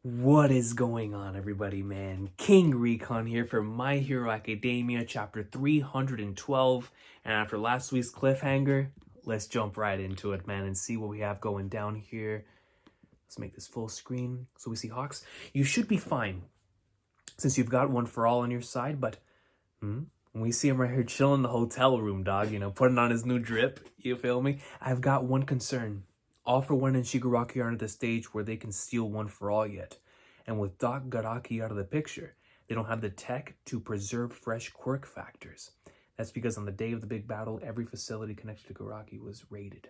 What is going on, everybody, man? King Recon here for My Hero Academia, chapter 312. And after last week's cliffhanger, let's jump right into it, man, and see what we have going down here. Let's make this full screen so we see Hawks. You should be fine, since you've got one for all on your side, but we see him right here chilling in the hotel room, dog, putting on his new drip, you feel me? I've got one concern. All for One and Shigaraki aren't at the stage where they can steal One for All yet. And with Doc Garaki out of the picture, they don't have the tech to preserve fresh quirk factors. That's because on the day of the big battle, every facility connected to Garaki was raided.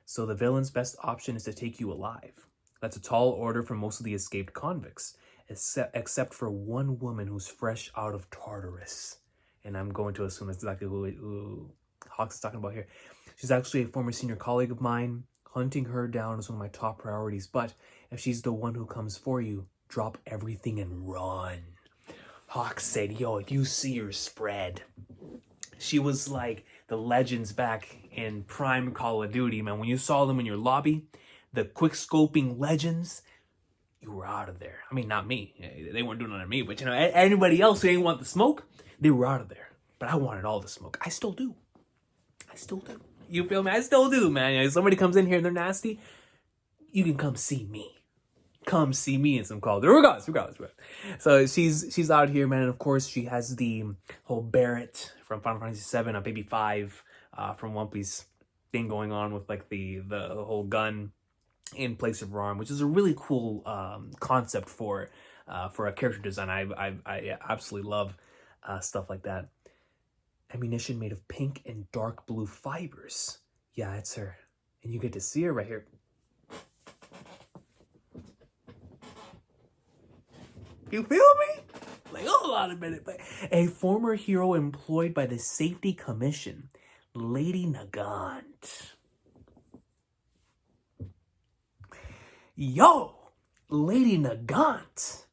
So the villain's best option is to take you alive. That's a tall order for most of the escaped convicts, except for one woman who's fresh out of Tartarus. And I'm going to assume that's exactly who Hawks is talking about here. She's actually a former senior colleague of mine. Hunting her down is one of my top priorities, but if she's the one who comes for you, drop everything and run. Hawks said, yo, if you see her spread. She was like the legends back in prime Call of Duty, man. When you saw them in your lobby, the quick-scoping legends, you were out of there. I mean, not me. They weren't doing it on me, but anybody else who didn't want the smoke, they were out of there. But I wanted all the smoke. I still do. You feel me? I still do, man. If somebody comes in here and they're nasty, you can come see me. Come see me in some Call of Duty. Regardless. So she's out here, man. And of course, she has the whole Barrett from Final Fantasy VII, Baby 5 from One Piece thing going on with like the whole gun in place of her arm, which is a really cool concept for a character design. I absolutely love stuff like that. Ammunition made of pink and dark blue fibers. Yeah, it's her. And you get to see her right here. You feel me? Like, hold on a minute. But a former hero employed by the Safety Commission, Lady Nagant. Yo, Lady Nagant.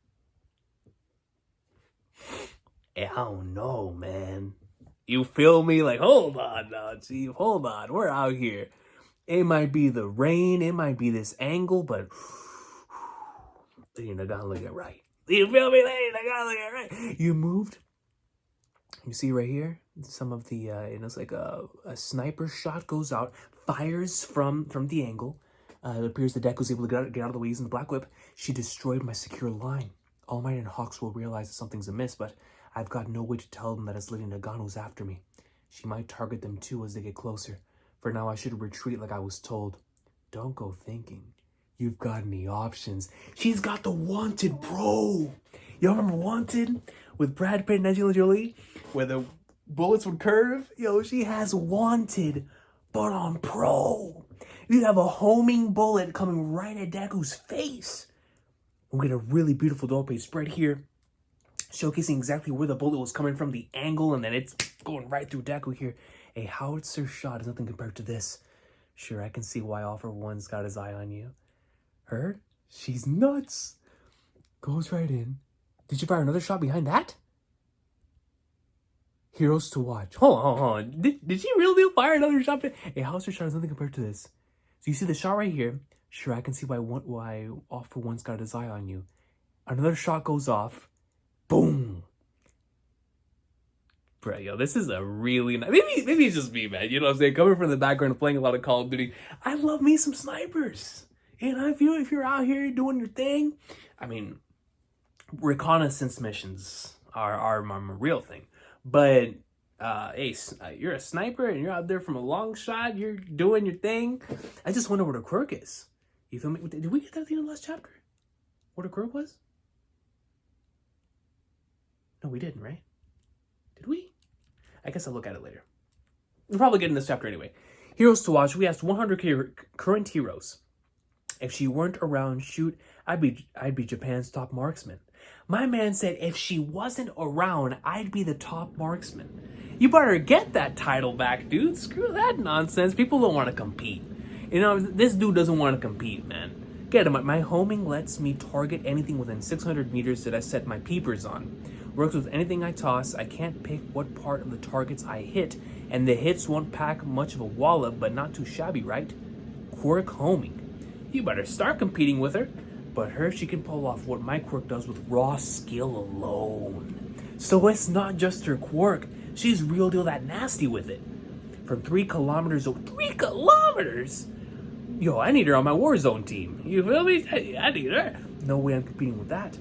I don't know, man. You feel me? Like, hold on now, Chief. Hold on. We're out here. It might be the rain. It might be this angle, but Lady Nagant looking right. You feel me? Lady Nagant looking right. You moved. You see right here? Some of the, it's like a sniper shot goes out, fires from the angle. It appears the deck was able to get out of the way using the Black Whip. She destroyed my secure line. All Might and Hawks will realize that something's amiss, but I've got no way to tell them that it's Lady Nagant who's after me. She might target them too as they get closer. For now, I should retreat like I was told. Don't go thinking you've got any options. She's got the Wanted Pro. You remember Wanted with Brad Pitt and Angelina Jolie, where the bullets would curve? Yo, she has Wanted, but on Pro. You have a homing bullet coming right at Deku's face. We get a really beautiful double page spread here, showcasing exactly where the bullet was coming from, the angle, and then it's going right through Deku here. A howitzer shot is nothing compared to this. Sure, I can see why All for One's got his eye on you. Her? She's nuts. Goes right in. Did you fire another shot behind that? Heroes to watch. Hold on. Did she really fire another shot? A howitzer shot is nothing compared to this. So you see the shot right here. Sure, I can see why All for One's got his eye on you. Another shot goes off. Boom. Bro, yo, this is a really nice... Maybe it's just me, man. You know what I'm saying? Coming from the background of playing a lot of Call of Duty, I love me some snipers. If you're out here doing your thing, I mean, reconnaissance missions are my real thing. But, hey, you're a sniper and you're out there from a long shot. You're doing your thing. I just wonder what her quirk is. You feel me? Did we get that at the end of the last chapter? What her quirk was? No, we didn't, right? Did we? I guess I'll look at it later. We'll probably get in this chapter anyway. Heroes to watch. We asked 100 current heroes. If she weren't around, shoot, I'd be Japan's top marksman. My man said if she wasn't around, I'd be the top marksman. You better get that title back, dude. Screw that nonsense. People don't want to compete. This dude doesn't want to compete, man. Get him. My homing lets me target anything within 600 meters that I set my peepers on. Works with anything I toss. I can't pick what part of the targets I hit, and the hits won't pack much of a wallop, but not too shabby, right? Quirk homing. You better start competing with her. But her, she can pull off what my quirk does with raw skill alone. So it's not just her quirk. She's real deal that nasty with it. From 3 kilometers, 3 kilometers? Yo, I need her on my Warzone team. You feel me? I need her. No way I'm competing with that.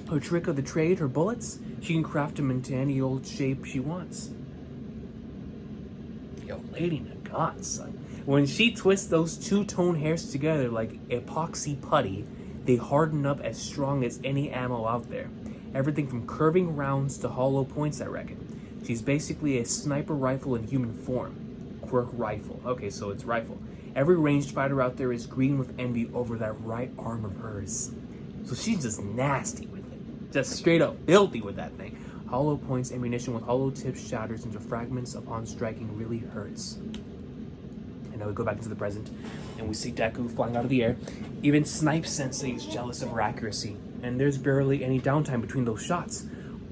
Her trick of the trade, her bullets, she can craft them into any old shape she wants. Yo, Lady Nagan, son. When she twists those 2-tone hairs together like epoxy putty, they harden up as strong as any ammo out there. Everything from curving rounds to hollow points, I reckon. She's basically a sniper rifle in human form. Quirk rifle. Okay, so it's rifle. Every ranged fighter out there is green with envy over that right arm of hers. So she's just nasty with it. Just straight up filthy with that thing. Hollow points ammunition with hollow tips shatters into fragments upon striking really hurts. And now we go back into the present and we see Deku flying out of the air. Even Snipe Sensei is jealous of her accuracy. And there's barely any downtime between those shots.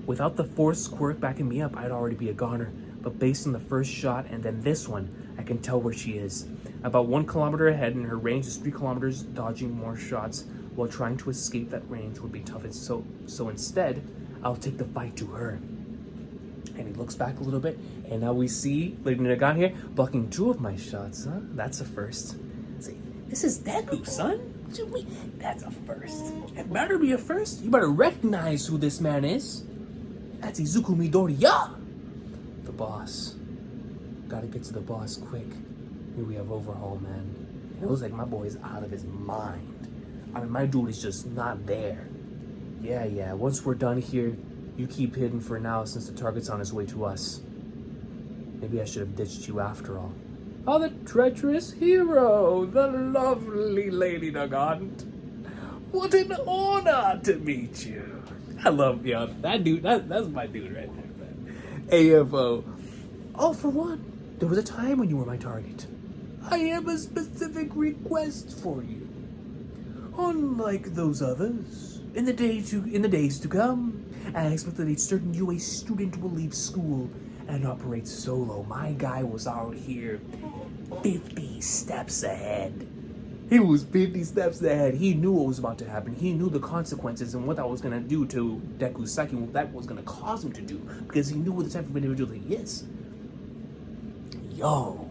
Without the Force quirk backing me up, I'd already be a goner. But based on the first shot and then this one, I can tell where she is. About 1 kilometer ahead, and her range is 3 kilometers. Dodging more shots while trying to escape that range would be toughest. So instead, I'll take the fight to her. And he looks back a little bit, and now we see Lady Nagan here blocking 2 of my shots. Huh? That's a first. See, this is Deku, son. That's a first. It better be a first. You better recognize who this man is. That's Izuku Midoriya, the boss. Gotta get to the boss quick. Here we have Overhaul, man. It looks like my boy's out of his mind. I mean, my dude is just not there. Yeah, once we're done here, you keep hidden for now since the target's on his way to us. Maybe I should have ditched you after all. Oh, the treacherous hero, the lovely Lady Nagan. What an honor to meet you. I love that dude. That's my dude right there, man. AFO. All for one. There was a time when you were my target. I have a specific request for you. Unlike those others, in the days to come, I expect that a certain UA student will leave school and operate solo. My guy was out here 50 steps ahead. He was 50 steps ahead. He knew what was about to happen. He knew the consequences and what that was going to do to Deku's psyche, what that was going to cause him to do, because he knew what the type of individual he is. Yo.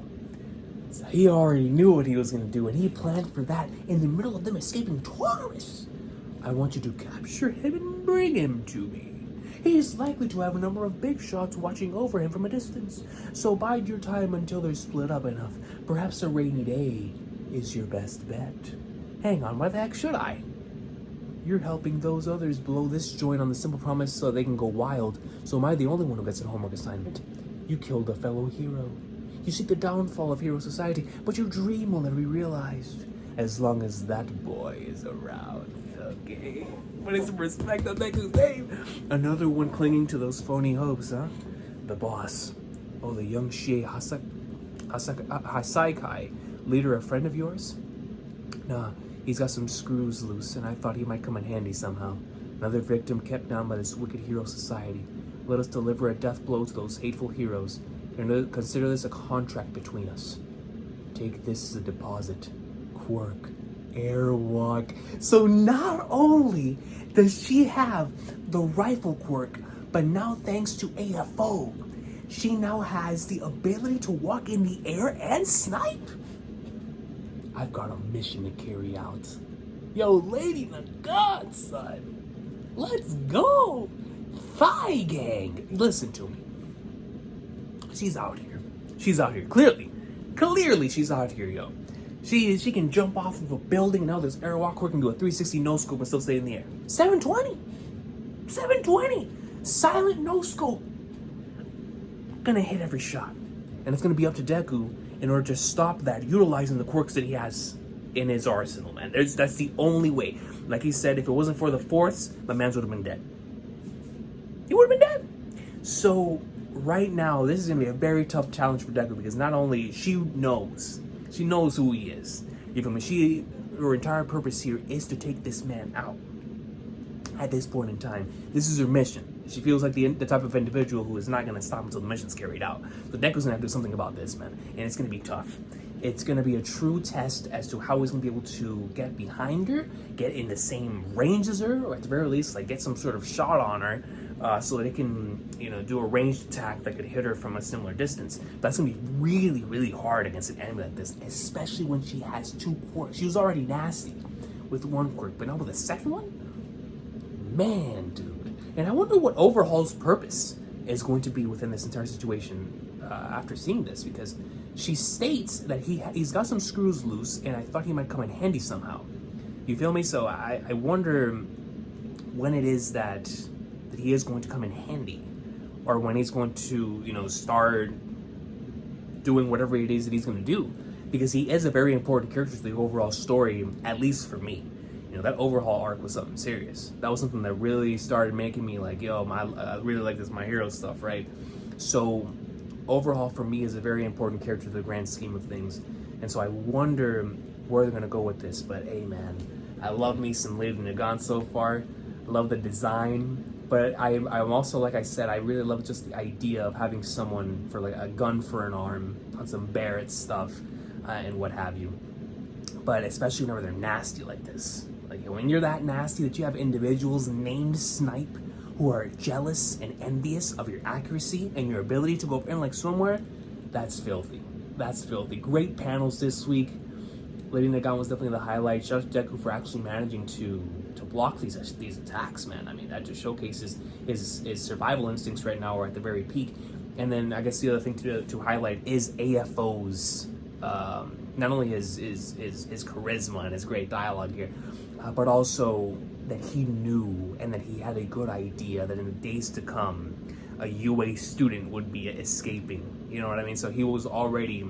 So he already knew what he was going to do, and he planned for that in the middle of them escaping tourists. I want you to capture him and bring him to me. He is likely to have a number of big shots watching over him from a distance, so bide your time until they're split up enough. Perhaps a rainy day is your best bet. Hang on, why the heck should I? You're helping those others blow this joint on the simple promise so they can go wild, so am I the only one who gets a homework assignment? You killed a fellow hero. You seek the downfall of hero society, but your dream will never be realized as long as that boy is around. Okay, putting some respect on Deku's name. Another one clinging to those phony hopes, huh? The boss. Oh, the young Shie Hasaikai. Leader, a friend of yours? Nah, he's got some screws loose, and I thought he might come in handy somehow. Another victim kept down by this wicked hero society. Let us deliver a death blow to those hateful heroes. And consider this a contract between us. Take this as a deposit. Quirk. Airwalk. So not only does she have the rifle quirk, but now thanks to AFO, she now has the ability to walk in the air and snipe. I've got a mission to carry out. Yo, Lady Nagan, son. Let's go. Thigh gang. Listen to me. She's out here. She's out here. Clearly she's out here, yo. She can jump off of a building and now this airwalk quirk can do a 360 no scope and still stay in the air. 720. Silent no scope. Gonna hit every shot. And it's gonna be up to Deku in order to stop that, utilizing the quirks that he has in his arsenal, man. That's the only way. Like he said, if it wasn't for the Force, my man would have been dead. He would have been dead. So right now, this is gonna be a very tough challenge for Deku because not only she knows who he is. You feel me? Her entire purpose here is to take this man out. At this point in time, this is her mission. She feels like the type of individual who is not gonna stop until the mission's carried out. So Deku's gonna have to do something about this, man, and it's gonna be tough. It's going to be a true test as to how he's going to be able to get behind her, get in the same range as her, or at the very least, like get some sort of shot on her, so that he can, you know, do a ranged attack that could hit her from a similar distance. That's going to be really, really hard against an enemy like this, especially when she has 2 quirks. She was already nasty with 1 quirk, but now with a second one? Man, dude. And I wonder what Overhaul's purpose is going to be within this entire situation after seeing this, because she states that he's got some screws loose, and I thought he might come in handy somehow. You feel me? So I wonder when it is that he is going to come in handy, or when he's going to, you know, start doing whatever it is that he's going to do, because he is a very important character to the overall story, at least for me. You know, that Overhaul arc was something serious. That was something that really started making me like, yo, I really like this My Hero stuff, right? So Overhaul for me is a very important character to the grand scheme of things, and so I wonder where they're gonna go with this. But hey, man, I love me some Lady Nagan so far. I love the design, but I'm also, like I said, I really love just the idea of having someone for like a gun for an arm on some Barrett stuff and what have you. But especially whenever they're nasty like this, like when you're that nasty that you have individuals named Snipe who are jealous and envious of your accuracy and your ability to go up in like swimwear, that's filthy. That's filthy. Great panels this week. Lady Nagan was definitely the highlight. Shout out to Deku for actually managing to block these attacks, man. I mean, that just showcases his survival instincts right now are at the very peak. And then I guess the other thing to highlight is AFO's not only his charisma and his great dialogue here, but also that he knew and that he had a good idea that in the days to come, a UA student would be escaping. You know what I mean? So he was already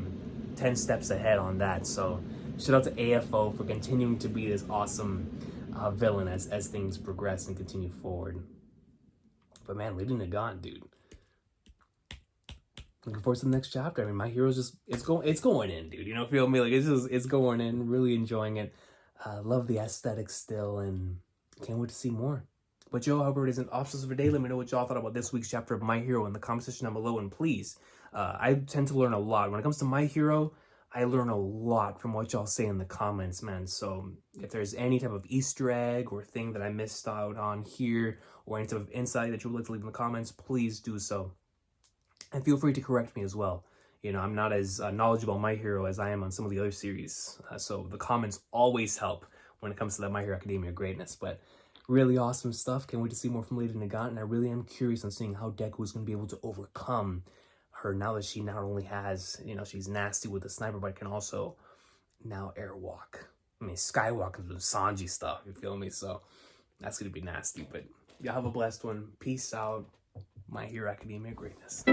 10 steps ahead on that. So shout out to AFO for continuing to be this awesome villain as things progress and continue forward. But man, Lady Nagan, dude. Looking forward to the next chapter. I mean, My Hero's just, it's going in, dude. You know, feel me? Like, it's going in. Really enjoying it. Love the aesthetic still, and can't wait to see more. But yo, however it is an obstacle of a day, let me know what y'all thought about this week's chapter of My Hero in the comment section down below. And please, I tend to learn a lot. When it comes to My Hero, I learn a lot from what y'all say in the comments, man. So if there's any type of Easter egg or thing that I missed out on here, or any type of insight that you would like to leave in the comments, please do so. And feel free to correct me as well. You know, I'm not as knowledgeable on My Hero as I am on some of the other series. So the comments always help when it comes to that My Hero Academia greatness. But really awesome stuff. Can't wait to see more from Lady Nagan. And I really am curious on seeing how Deku is going to be able to overcome her now that she not only has, you know, she's nasty with the sniper, but can also now airwalk. I mean, skywalk and Sanji stuff, you feel me? So that's going to be nasty. But y'all have a blessed one. Peace out. My Hero Academia greatness.